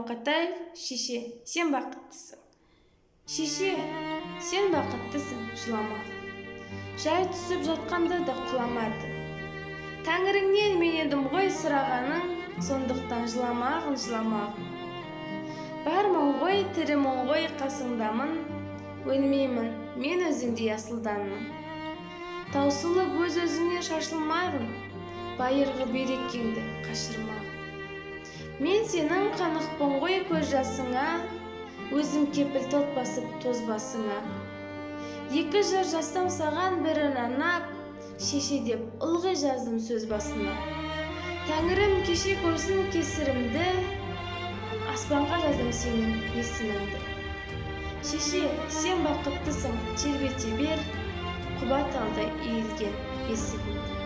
Мақатаев. Шеше, сен бақыттысың. Шеше, сен бақыттысың, жыламағын. Жай түсіп жатқанда да құламады. Тәңіріңнен мен едім ғой сұрағаның, сондықтан жыламағын. Бармын ғой, тірімін ғой, қасыңдамын, өлмеймін, мен өзіңдей асылданмын. Таусылып өз-өзіңнен шашылмағын, байырғы берекеңді қашырмағын. Мен сенің қанықпын ғой көз жасыңа, өзім кепіл тот басып тозбасыңа. Екі жыр жазсам саған бірін арнап, шеше деп ылғи жаздым сөз басына. Тәңірім кеше көрсін кесірімді, аспанға жаздым сенің есіміңді. Шеше, сен бақыттысың, тербете бер, құба талдай иілген бесігіңді.